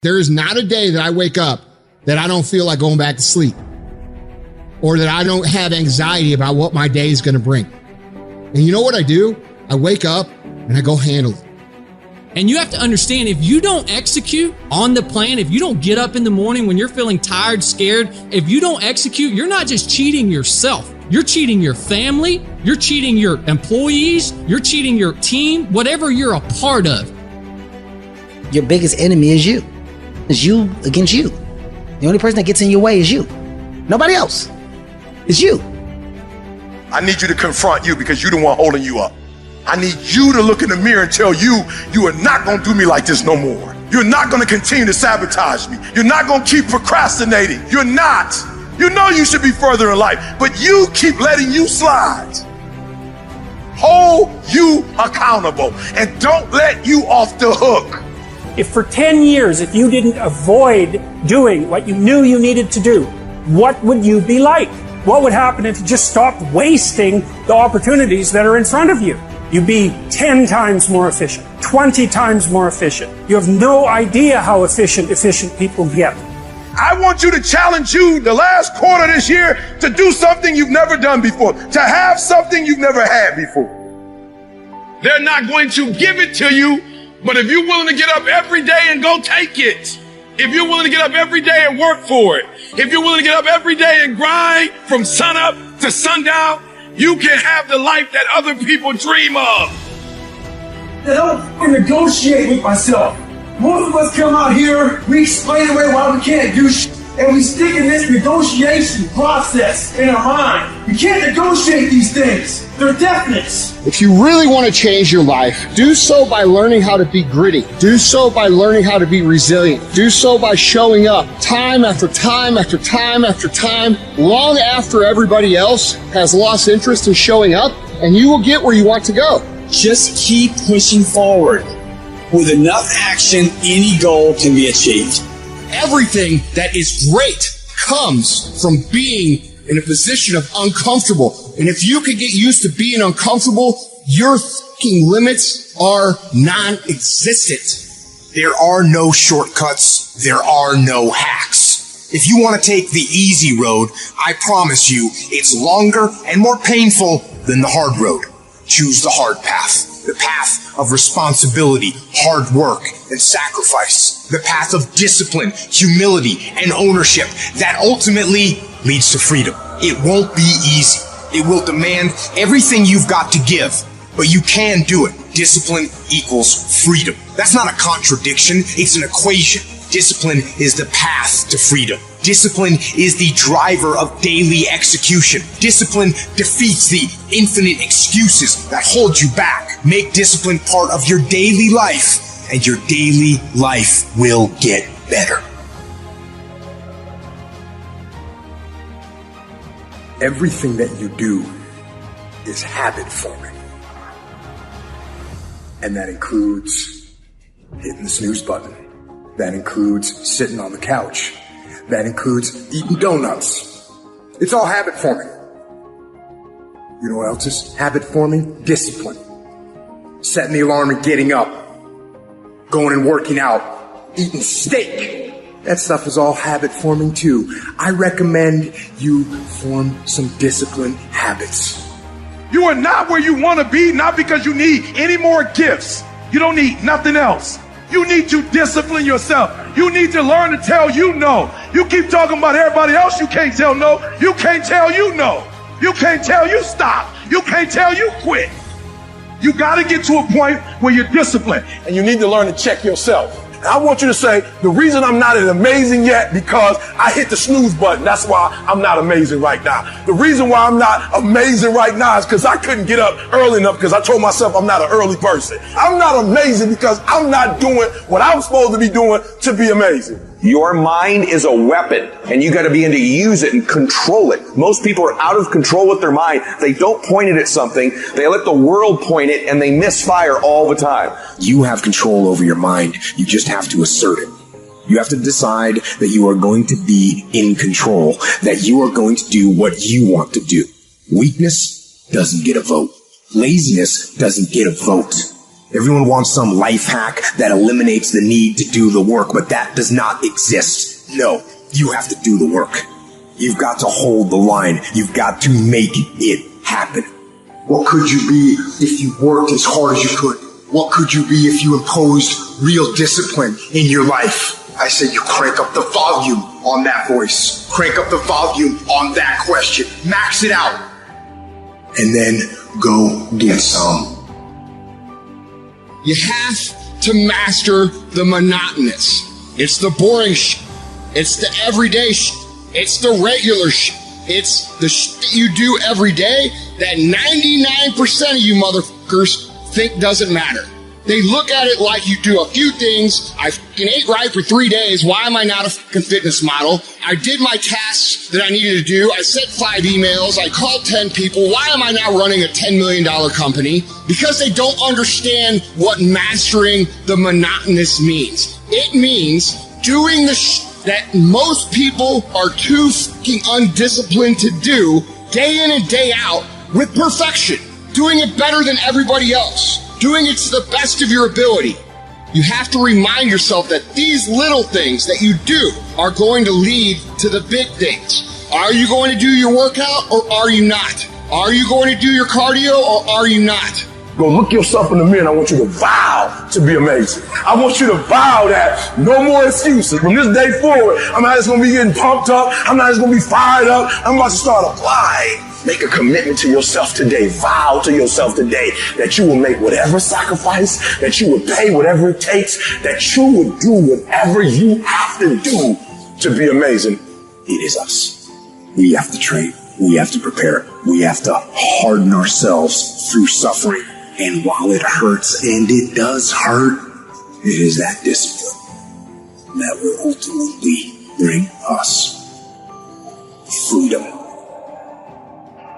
There is not a day that I wake up that I don't feel like going back to sleep, or that I don't have anxiety about what my day is going to bring. And you know what I do? I wake up and I go handle it. And you have to understand, if you don't execute on the plan, if you don't get up in the morning when you're feeling tired, scared, if you don't execute, you're not just cheating yourself. You're cheating your family, you're cheating your employees, you're cheating your team, whatever you're a part of. Your biggest enemy is you. It's you against you. The only person that gets in your way is you. Nobody else. It's you. I need you to confront you because you're the one holding you up. I need you to look in the mirror and tell you, you are not going to do me like this no more. You're not going to continue to sabotage me. You're not going to keep procrastinating. You're not. You know you should be further in life, but you keep letting you slide. Hold you accountable and don't let you off the hook. If for 10 years, if you didn't avoid doing what you knew you needed to do, what would you be like? What would happen if you just stopped wasting the opportunities that are in front of you? You'd be 10 times more efficient, 20 times more efficient. You have no idea how efficient people get. I want you to challenge you the last quarter of this year to do something you've never done before, to have something you've never had before. They're not going to give it to you, but if you're willing to get up every day and go take it, if you're willing to get up every day and work for it, if you're willing to get up every day and grind from sunup to sundown, you can have the life that other people dream of. I don't negotiate with myself. Most of us come out here, we explain away why we can't do shit, and we stick in this negotiation process in our mind. You can't negotiate these things. They're definites. If you really want to change your life, do so by learning how to be gritty. Do so by learning how to be resilient. Do so by showing up time after time after time after time, long after everybody else has lost interest in showing up, and you will get where you want to go. Just keep pushing forward. With enough action, any goal can be achieved. Everything that is great comes from being in a position of uncomfortable. And if you can get used to being uncomfortable, your fucking limits are non-existent. There are no shortcuts. There are no hacks. If you want to take the easy road, I promise you it's longer and more painful than the hard road. Choose the hard path. The path of responsibility, hard work, and sacrifice. The path of discipline, humility, and ownership that ultimately leads to freedom. It won't be easy. It will demand everything you've got to give, but you can do it. Discipline equals freedom. That's not a contradiction, it's an equation. Discipline is the path to freedom. Discipline is the driver of daily execution. Discipline defeats the infinite excuses that hold you back. Make discipline part of your daily life, and your daily life will get better. Everything that you do is habit forming. And that includes hitting the snooze button. That includes sitting on the couch. That includes eating donuts. It's all habit forming. You know what else is habit forming? Discipline. Setting the alarm and getting up. Going and working out. Eating steak. That stuff is all habit forming too. I recommend you form some disciplined habits. You are not where you want to be, not because you need any more gifts. You don't need nothing else. You need to discipline yourself. You need to learn to tell you no. You keep talking about everybody else you can't tell no. You can't tell you no. You can't tell you stop. You can't tell you quit. You got to get to a point where you're disciplined. And you need to learn to check yourself. And I want you to say, the reason I'm not as amazing yet because I hit the snooze button. That's why I'm not amazing right now. The reason why I'm not amazing right now is because I couldn't get up early enough because I told myself I'm not an early person. I'm not amazing because I'm not doing what I'm supposed to be doing to be amazing. Your mind is a weapon, and you got to be able to use it and control it. Most people are out of control with their mind. They don't point it at something. They let the world point it, and they misfire all the time. You have control over your mind. You just have to assert it. You have to decide that you are going to be in control, that you are going to do what you want to do. Weakness doesn't get a vote. Laziness doesn't get a vote. Everyone wants some life hack that eliminates the need to do the work, but that does not exist. No, you have to do the work. You've got to hold the line. You've got to make it happen. What could you be if you worked as hard as you could? What could you be if you imposed real discipline in your life? I said you crank up the volume on that voice. Crank up the volume on that question. Max it out. And then go get some. You have to master the monotonous. It's the boring shit. It's the everyday shit. It's the regular shit. It's the shit that you do every day that 99% of you motherfuckers think doesn't matter. They look at it like you do a few things. I fucking ate right for 3 days. Why am I not a fucking fitness model? I did my tasks that I needed to do. I sent 5 emails. I called 10 people. Why am I now running a $10 million company? Because they don't understand what mastering the monotonous means. It means doing the shit that most people are too fucking undisciplined to do day in and day out with perfection. Doing it better than everybody else. Doing it to the best of your ability. You have to remind yourself that these little things that you do are going to lead to the big things. Are you going to do your workout or are you not? Are you going to do your cardio or are you not? Go look yourself in the mirror and I want you to vow to be amazing. I want you to vow that no more excuses. From this day forward, I'm not just going to be getting pumped up. I'm not just going to be fired up. I'm about to start applying. Make a commitment to yourself today. Vow to yourself today that you will make whatever sacrifice, that you would pay whatever it takes, that you would do whatever you have to do to be amazing. It is us. We have to train. We have to prepare. We have to harden ourselves through suffering. And while it hurts, and it does hurt, it is that discipline that will ultimately bring us freedom.